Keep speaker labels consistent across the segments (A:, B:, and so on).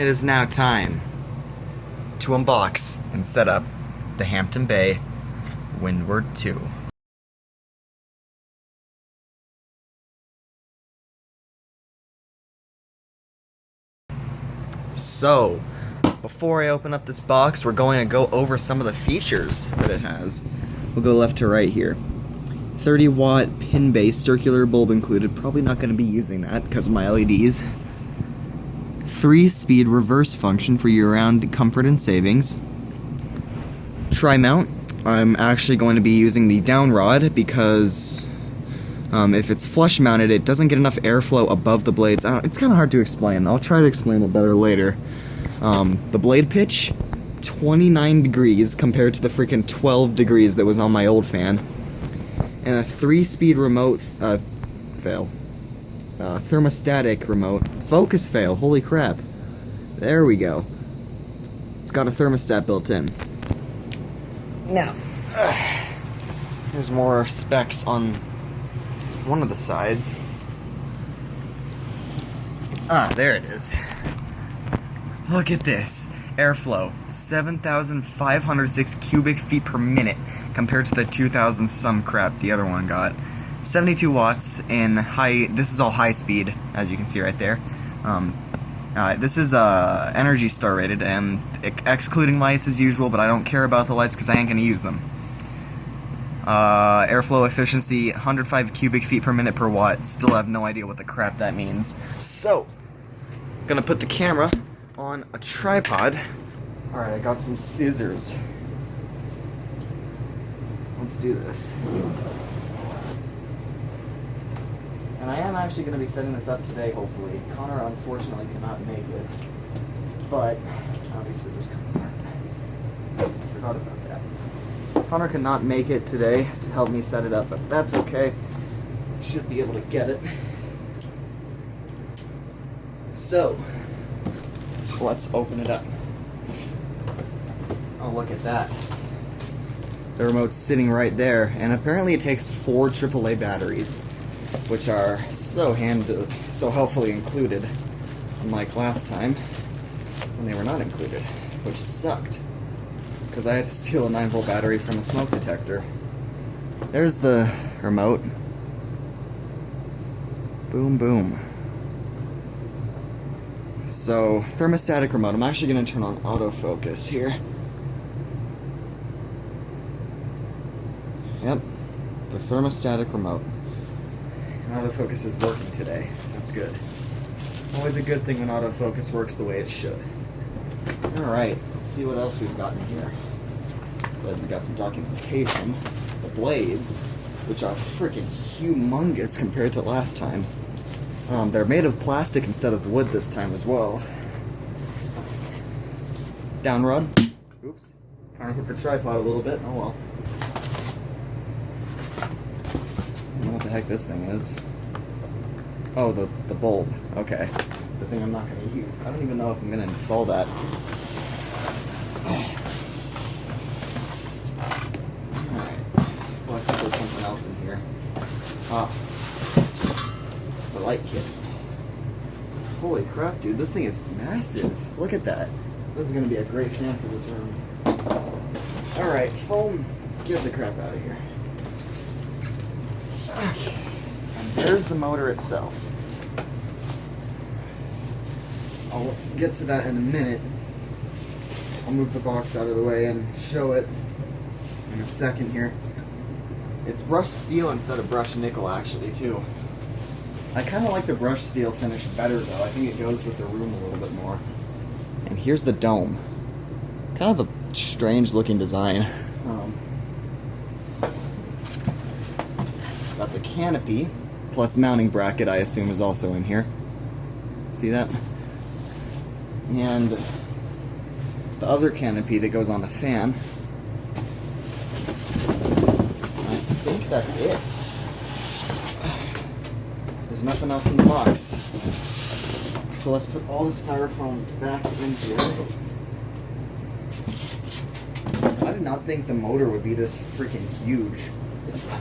A: It is now time to unbox and set up the Hampton Bay Windward II. So, before I open up this box, we're going to go over some of the features that it has. We'll go left to right here. 30-watt pin-based circular bulb included. Probably not going to be using that because of my LEDs. 3-speed reverse function for year-round comfort and savings. Tri-mount. I'm actually going to be using the down rod because if it's flush mounted, it doesn't get enough airflow above the blades. It's kind of hard to explain. I'll try to explain it better later. The blade pitch, 29 degrees compared to the freaking 12 degrees that was on my old fan. And a 3-speed remote thermostatic remote. Focus fail, holy crap. There we go. It's got a thermostat built in. Now, there's more specs on one of the sides. There it is. Look at this. Airflow, 7,506 cubic feet per minute compared to the 2,000 some crap the other one got. 72 watts in high, this is all high speed, as you can see right there. This is Energy Star rated, and excluding lights as usual, but I don't care about the lights because I ain't going to use them. Airflow efficiency, 105 cubic feet per minute per watt. Still have no idea what the crap that means. So, I'm going to put the camera on a tripod. Alright, I got some scissors. Let's do this. And I am actually going to be setting this up today, hopefully. Connor unfortunately cannot make it. But, these scissors come apart. I forgot about that. Connor cannot make it today to help me set it up, but that's okay. Should be able to get it. So, let's open it up. Oh, look at that. The remote's sitting right there, and apparently it takes 4 AAA batteries, which are so helpfully included, unlike last time when they were not included, which sucked, because I had to steal a 9-volt battery from a smoke detector. There's the remote. Boom, boom. So, thermostatic remote. I'm actually going to turn on autofocus here. Yep, the thermostatic remote. Autofocus is working today. That's good. Always a good thing when autofocus works the way it should. Alright, let's see what else we've got in here. So we've got some documentation. The blades, which are freaking humongous compared to last time. They're made of plastic instead of wood this time as well. Down rod. Oops. Kind of hit the tripod a little bit. Oh well. I don't know what the heck this thing is. Oh, the bulb. Okay. The thing I'm not going to use. I don't even know if I'm going to install that. Alright. Well, I think there's something else in here. The light kit. Holy crap, dude. This thing is massive. Look at that. This is going to be a great fan for this room. Alright, foam. Get the crap out of here. Okay. And there's the motor itself. I'll get to that in a minute. I'll move the box out of the way and show it in a second here. It's brushed steel instead of brushed nickel, actually, too. I kind of like the brushed steel finish better, though. I think it goes with the room a little bit more. And here's the dome. Kind of a strange-looking design. Got the canopy, plus mounting bracket, I assume, is also in here. See that? And the other canopy that goes on the fan. I think that's it. There's nothing else in the box. So let's put all the styrofoam back in here. I did not think the motor would be this freaking huge.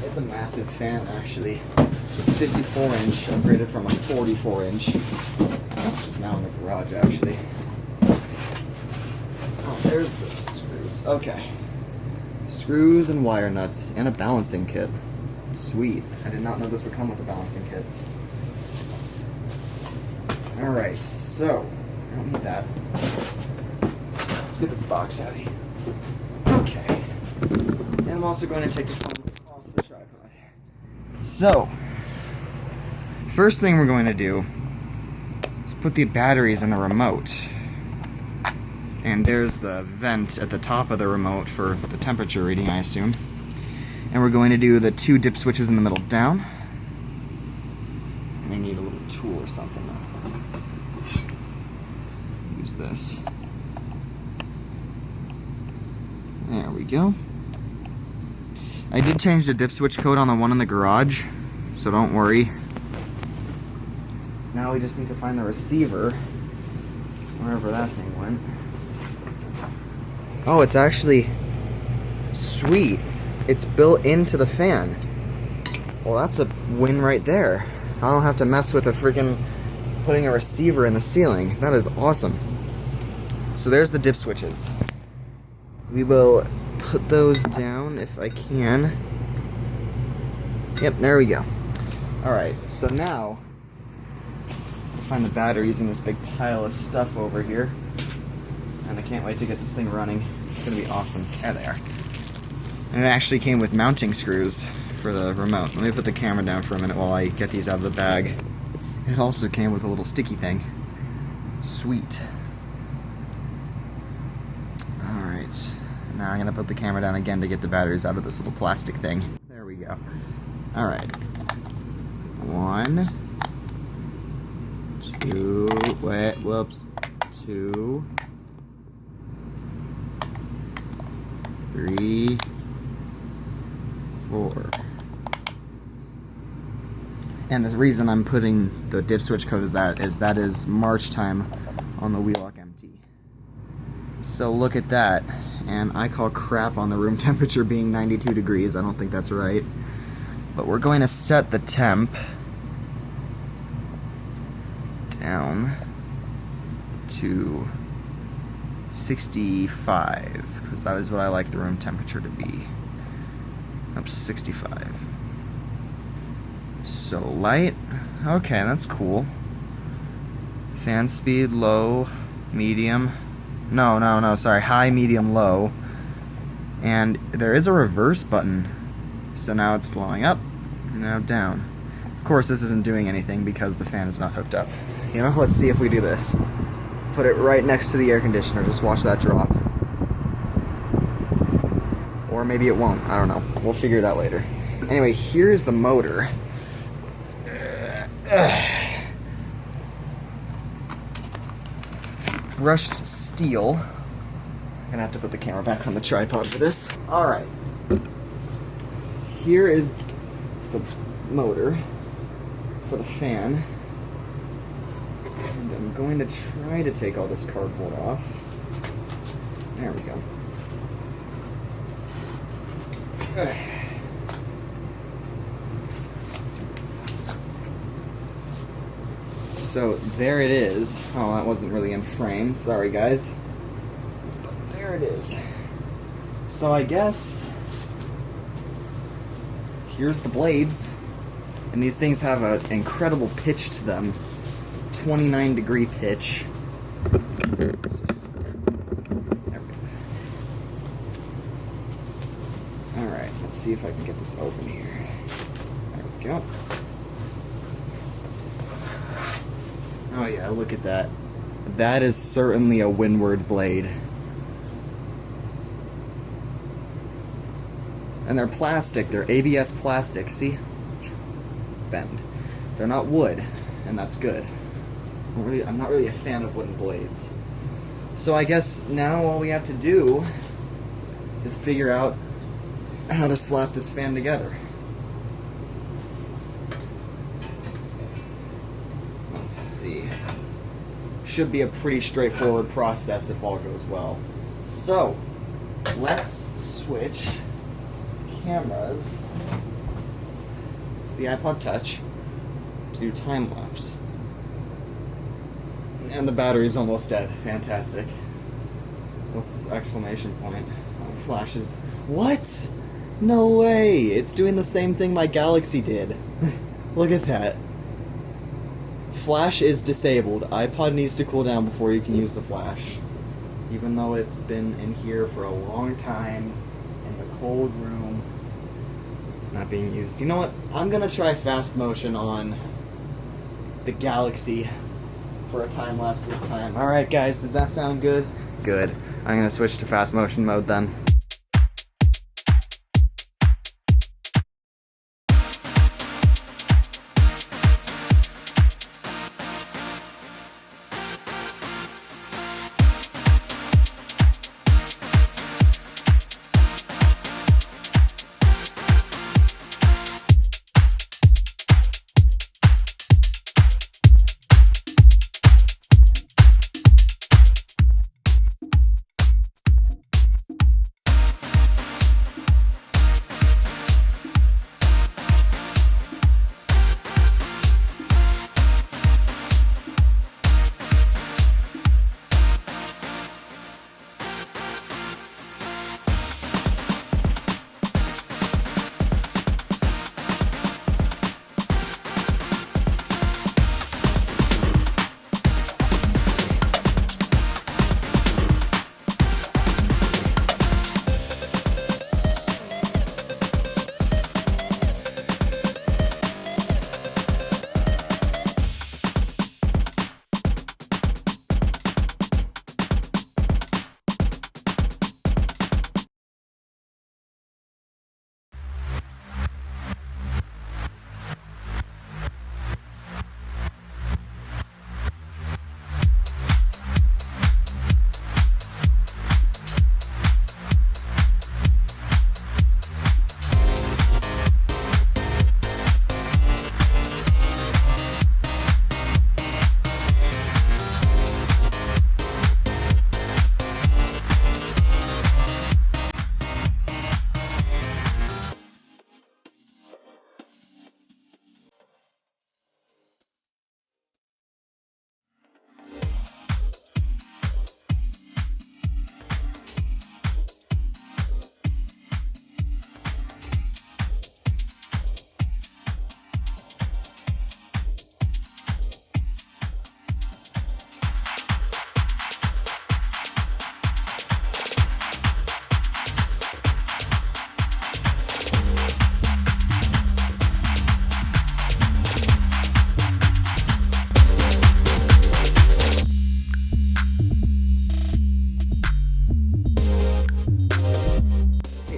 A: It's a massive fan, actually. 54-inch, upgraded from a 44-inch, which is now in the garage, actually. there's the screws. Okay. Screws and wire nuts and a balancing kit. Sweet. I did not know this would come with a balancing kit. Alright, so I don't need that. Let's get this box out of here. Okay. And I'm also going to take this one off the tripod. So, first thing we're going to do is put the batteries in the remote. And there's the vent at the top of the remote for the temperature reading, I assume. And we're going to do the 2 dip switches in the middle down. And I need a little tool or something. Use this. There we go. I did change the dip switch code on the one in the garage, so don't worry. Now we just need to find the receiver, wherever that thing went. Oh, it's actually sweet. It's built into the fan. Well, that's a win right there. I don't have to mess with putting a receiver in the ceiling. That is awesome. So there's the dip switches. We will put those down if I can. Yep, there we go. Alright, so now we'll find the batteries in this big pile of stuff over here. And I can't wait to get this thing running. It's gonna be awesome. There they are. And it actually came with mounting screws for the remote. Let me put the camera down for a minute while I get these out of the bag. It also came with a little sticky thing. Sweet. Alright. Now I'm gonna put the camera down again to get the batteries out of this little plastic thing. There we go. Alright. 1, 2, wait, whoops. 2, 3, 4. And the reason I'm putting the dip switch code is that is March time on the Wheelock MT. So look at that. And I call crap on the room temperature being 92 degrees. I don't think that's right. But we're going to set the temp down to 65, because that is what I like the room temperature to be. Up 65. So light. Okay, that's cool. Fan speed, low, medium. No, sorry, high, medium, low. And there is a reverse button. So now it's flowing up, now down. Of course, this isn't doing anything because the fan is not hooked up. You know, let's see if we do this. Put it right next to the air conditioner, just watch that drop. Or maybe it won't, I don't know. We'll figure it out later. Anyway, here's the motor. Brushed steel. I'm gonna have to put the camera back on the tripod for this. Alright. Here is the motor for the fan. And I'm going to try to take all this cardboard off. There we go. So there it is. Oh, that wasn't really in frame. Sorry, guys. But there it is. So I guess here's the blades. And these things have an incredible pitch to them. 29-degree pitch. There we go. Alright, let's see if I can get this open here. There we go. Oh yeah, look at that. That is certainly a Windward blade. And they're plastic, they're ABS plastic, see? Bend. They're not wood, and that's good. I'm not really a fan of wooden blades. So I guess now all we have to do is figure out how to slap this fan together. Let's see. Should be a pretty straightforward process if all goes well. So, let's switch cameras, the iPod Touch, to do time-lapse. And the battery's almost dead. Fantastic. What's this exclamation point? Oh, flashes. What? No way! It's doing the same thing my Galaxy did. Look at that. Flash is disabled. iPod needs to cool down before you can use the flash. Even though it's been in here for a long time, in the cold room, not being used. You know what? I'm gonna try fast motion on the Galaxy for a time lapse this time. Alright guys, does that sound good? Good. I'm gonna switch to fast motion mode then.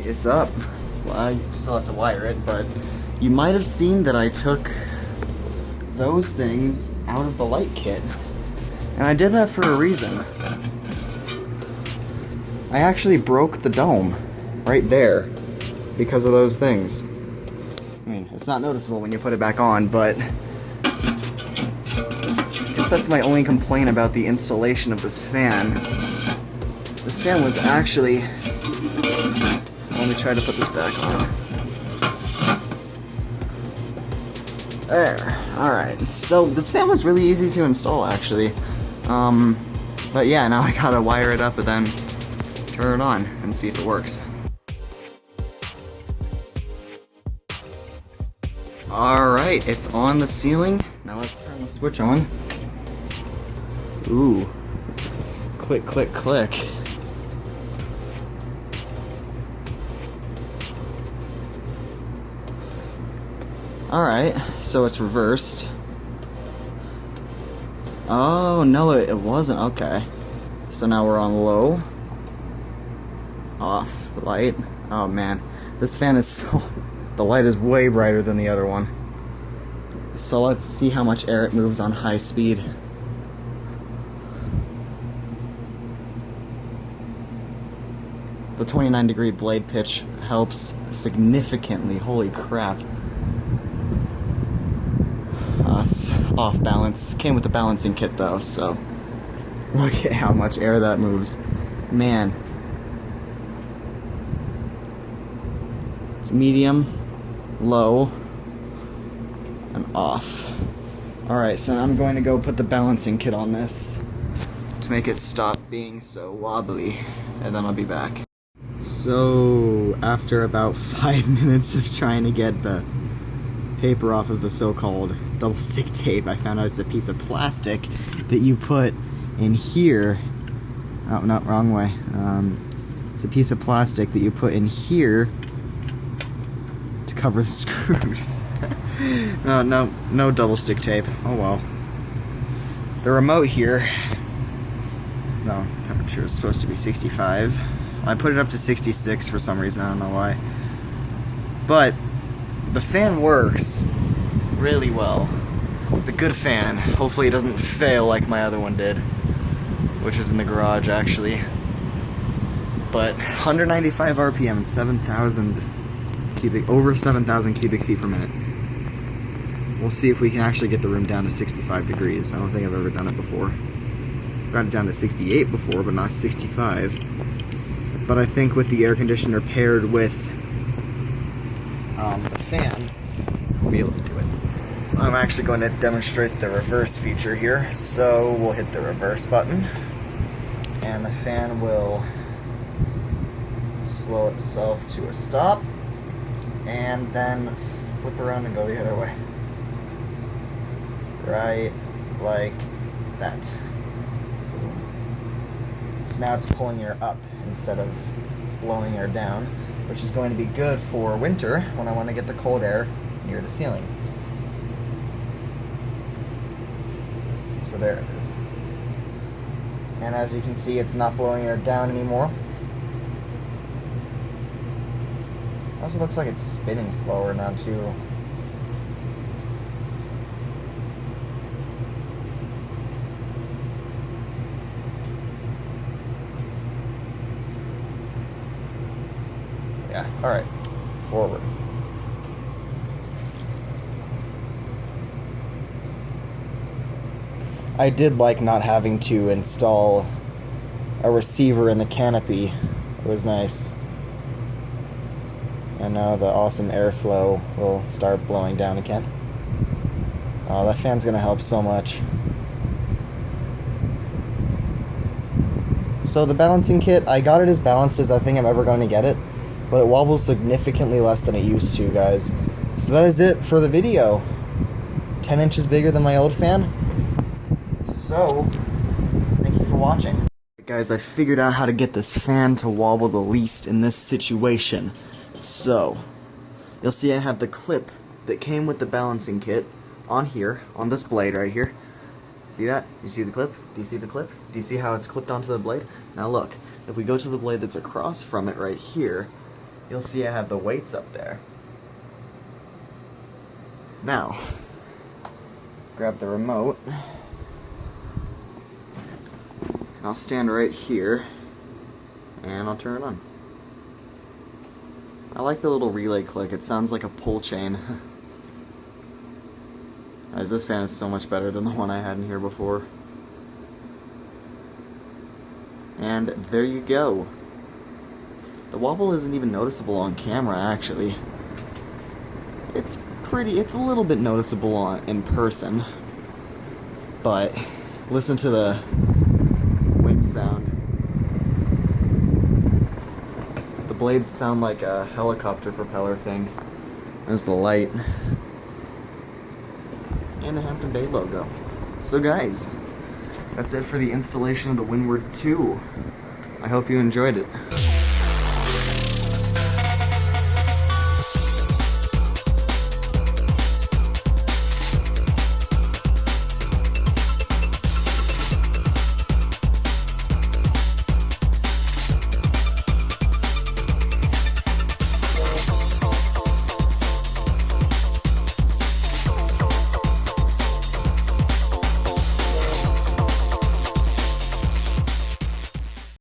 A: It's up. Well, I still have to wire it, but you might have seen that I took those things out of the light kit. And I did that for a reason. I actually broke the dome right there because of those things. I mean, it's not noticeable when you put it back on, but I guess that's my only complaint about the installation of this fan. This fan was actually... Let me try to put this back on. There. Alright. So, this fan was really easy to install, actually. But yeah, now I gotta wire it up and then turn it on and see if it works. Alright, it's on the ceiling. Now let's turn the switch on. Ooh. Click, click, click. Alright, so it's reversed. Oh, no, it wasn't. Okay. So now we're on low. Off. Light. Oh, man. This fan is so... The light is way brighter than the other one. So let's see how much air it moves on high speed. The 29-degree blade pitch helps significantly. Holy crap. It's off balance. Came with the balancing kit though, so look at how much air that moves. Man. It's medium, low, and off. Alright, so I'm going to go put the balancing kit on this to make it stop being so wobbly, and then I'll be back. So, after about 5 minutes of trying to get the paper off of the so-called double stick tape, I found out it's a piece of plastic that you put in here. Oh, no, wrong way. It's a piece of plastic that you put in here to cover the screws. No double stick tape. Oh well. The remote here, no, temperature is supposed to be 65. I put it up to 66 for some reason, I don't know why. But the fan works really well. It's a good fan. Hopefully it doesn't fail like my other one did, which is in the garage actually. But 195 RPM and 7,000 cubic, over 7,000 cubic feet per minute. We'll see if we can actually get the room down to 65 degrees. I don't think I've ever done it before. Got it down to 68 before, but not 65. But I think with the air conditioner paired with the fan, we'll be able to do it. I'm actually going to demonstrate the reverse feature here. So we'll hit the reverse button, and the fan will slow itself to a stop, and then flip around and go the other way. Right like that. So now it's pulling air up instead of blowing air down, which is going to be good for winter when I want to get the cold air near the ceiling. So there it is. And as you can see, it's not blowing air down anymore. Also looks like it's spinning slower now too. Yeah, alright. Forward. I did like not having to install a receiver in the canopy. It was nice. And now the awesome airflow will start blowing down again. Oh, that fan's gonna help so much. So the balancing kit, I got it as balanced as I think I'm ever going to get it, but it wobbles significantly less than it used to, guys. So that is it for the video. 10 inches bigger than my old fan. So, thank you for watching. Guys, I figured out how to get this fan to wobble the least in this situation. So, you'll see I have the clip that came with the balancing kit on here, on this blade right here. See that? You see the clip? Do you see the clip? Do you see how it's clipped onto the blade? Now look, if we go to the blade that's across from it right here, you'll see I have the weights up there. Now, grab the remote, and I'll stand right here, and I'll turn it on. I like the little relay click, it sounds like a pull chain. Guys, this fan is so much better than the one I had in here before. And there you go. The wobble isn't even noticeable on camera, actually. It's a little bit noticeable in person. But, listen to the wind sound. The blades sound like a helicopter propeller thing. There's the light. And the Hampton Bay logo. So guys, that's it for the installation of the Windward II. I hope you enjoyed it.